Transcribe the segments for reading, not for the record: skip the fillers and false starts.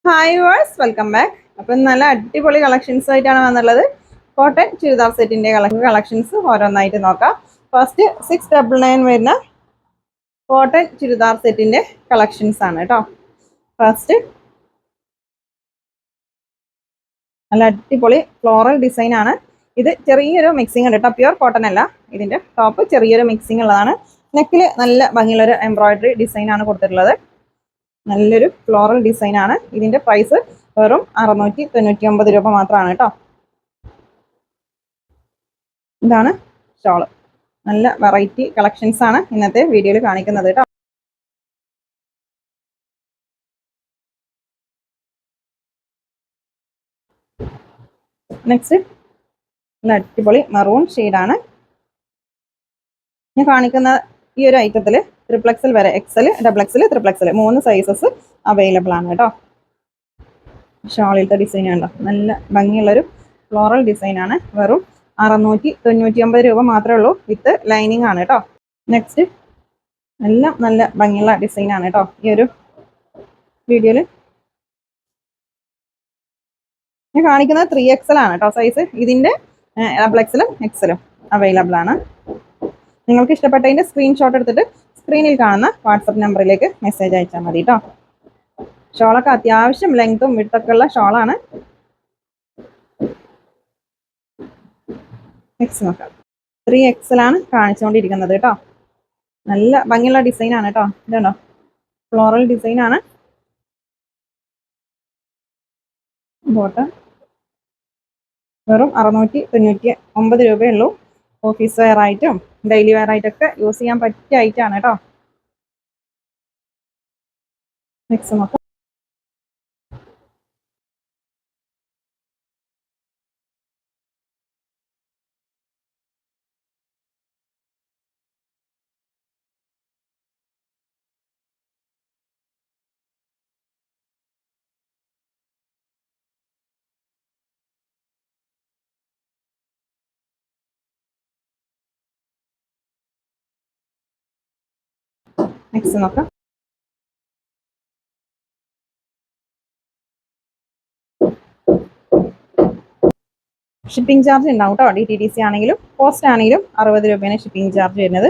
Hi verse welcome back. അപ്പം നല്ല അടിപൊളി കളക്ഷൻസ് ആയിട്ടാണ് വന്നുള്ളത്. കോട്ടൺ ചുരിദാർ സെറ്റിന്റെ കളക്ഷൻസ് ഓരോന്നായിട്ട് നോക്കാം. ഫസ്റ്റ് 699 വരുന്ന കോട്ടൺ ചുരിദാർ സെറ്റിന്റെ കളക്ഷൻസ് ആണ് കേട്ടോ. ഫസ്റ്റ് നല്ല അടിപൊളി ഫ്ലോറൽ ഡിസൈൻ ആണ്. ഇത് ചെറിയൊരു മിക്സിംഗ് ഉണ്ട് കേട്ടോ, പ്യുർ കോട്ടൺ അല്ല. ഇതിന്റെ ടോപ്പ് ചെറിയൊരു മിക്സിംഗ് ഉള്ളതാണ്. നെക്കിൽ നല്ല ഭംഗിയുള്ളൊരു എംബ്രോയിഡറി ഡിസൈൻ ആണ് കൊടുത്തിട്ടുള്ളത്. നല്ലൊരു ഫ്ലോറൽ ഡിസൈൻ ആണ്. ഇതിന്റെ പ്രൈസ് വെറും 699 രൂപ മാത്രമാണ് കേട്ടോ. ഇതാണ് ഷോള്. നല്ല വെറൈറ്റി കളക്ഷൻസ് ആണ് ഇന്നത്തെ വീഡിയോയിൽ കാണിക്കുന്നത് കേട്ടോ. നെക്സ്റ്റ് നല്ല അടിപൊളി മെറൂൺ ഷെയ്ഡാണ്. ഞാൻ കാണിക്കുന്ന ഈ ഒരു ഐറ്റത്തിൽ ട്രിപ്ലക്സിൽ വരെ XL, double XL, triple XL 3 sizes available ആണ് കേട്ടോ. ഷോളിലത്തെ ഡിസൈൻ ഉണ്ടോ, നല്ല ഭംഗിയുള്ളൊരു ഫ്ലോറൽ ഡിസൈൻ ആണ്. വെറും 699 രൂപ മാത്രമേ ഉള്ളൂ. വിത്ത് ലൈനിങ് ആണ് കേട്ടോ. നെക്സ്റ്റ് എല്ലാം നല്ല ഭംഗിയുള്ള ഡിസൈൻ ആണ് കേട്ടോ. ഈ ഒരു വീഡിയോയിൽ ഞാൻ കാണിക്കുന്നത് 3XL ആണ് കേട്ടോ സൈസ്. ഇതിന്റെ ഡബിൾ എക്സലും എക്സലും അവൈലബിൾ ആണ്. നിങ്ങൾക്ക് ഇഷ്ടപ്പെട്ടതിന്റെ സ്ക്രീൻഷോട്ട് എടുത്തിട്ട് സ്ക്രീനിൽ കാണുന്ന വാട്സപ്പ് നമ്പറിലേക്ക് മെസ്സേജ് അയച്ചാൽ മതി കേട്ടോ. ഷോളൊക്കെ അത്യാവശ്യം ലെങ്തും വിഡ്ത്തൊക്കെ ഉള്ള ഷോളാണ്. നെക്സ്റ്റ് നോക്കാം. 3XL ആണ് കാണിച്ചുകൊണ്ടിരിക്കുന്നത് കേട്ടോ. നല്ല ഭംഗിയുള്ള ഡിസൈൻ ആണ് കേട്ടോ. ഇതുണ്ടോ, ഫ്ലോറൽ ഡിസൈൻ ആണ്. ബോട്ടം വെറും 699 രൂപയുള്ളൂ. ഓഫീസ് വെയർ ആയിട്ടും ഡെയിലി വെയർ ആയിട്ടൊക്കെ യൂസ് ചെയ്യാൻ പറ്റിയ ഐറ്റാണ് കേട്ടോ. നെക്സ്റ്റ് നോക്കാം. നെക്സ്റ്റ് നോക്കാം. ഷിപ്പിംഗ് ചാർജ് ഉണ്ടാവും കേട്ടോ. DTDC ആണെങ്കിലും പോസ്റ്റ് ആണെങ്കിലും 60 രൂപയാണ് ഷിപ്പിംഗ് ചാർജ് വരുന്നത്.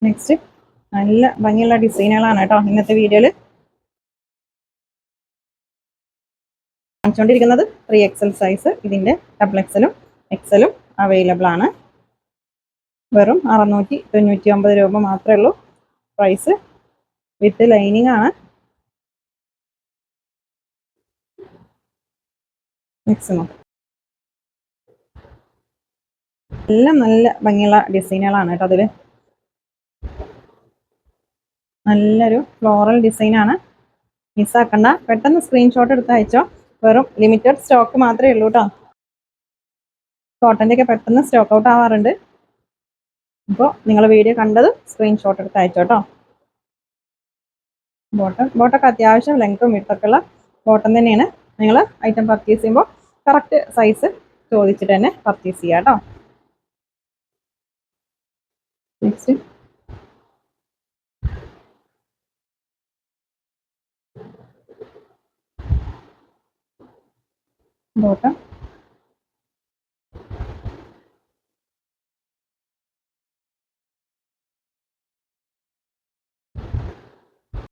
നെക്സ്റ്റ് നല്ല ഭംഗിയുള്ള ഡിസൈനുകളാണ് കേട്ടോ ഇന്നത്തെ വീഡിയോയിൽ കാണിച്ചുകൊണ്ടിരിക്കുന്നത്. 3XL size. ഇതിന്റെ ഡബിൾ എക്സലും എക്സലും അവൈലബിൾ ആണ്. വെറും 699 രൂപ മാത്രമേ ഉള്ളൂ. പ്രൈസ് വിത്ത് ലൈനിങ് ആണ്. നെക്സ്റ്റ് നോക്കാം. എല്ലാം നല്ല ഭംഗിയുള്ള ഡിസൈനുകളാണ് കേട്ടോ. അതിൽ നല്ലൊരു ഫ്ലോറൽ ഡിസൈൻ ആണ്. മിസ്സാക്കണ്ട, പെട്ടെന്ന് സ്ക്രീൻഷോട്ട് എടുത്ത് അയച്ചോ. വെറും ലിമിറ്റഡ് സ്റ്റോക്ക് മാത്രമേ ഉള്ളൂ കേട്ടോ. കോട്ടൻ്റെ ഒക്കെ പെട്ടെന്ന് സ്റ്റോക്ക് ഔട്ട് ആവാറുണ്ട്. അപ്പോൾ നിങ്ങൾ വീഡിയോ കണ്ടത് സ്ക്രീൻഷോട്ട് എടുത്ത് അയച്ചോ കേട്ടോ. ബോട്ടൊക്കെ അത്യാവശ്യം ലെങ്ത്തും വിഡ്ത്തൊക്കെ ഉള്ള ബോട്ടം തന്നെയാണ്. നിങ്ങൾ ഐറ്റം പർച്ചേസ് ചെയ്യുമ്പോൾ കറക്റ്റ് സൈസ് ചോദിച്ചിട്ട് തന്നെ പർച്ചേസ് ചെയ്യുക കേട്ടോ. Next bottom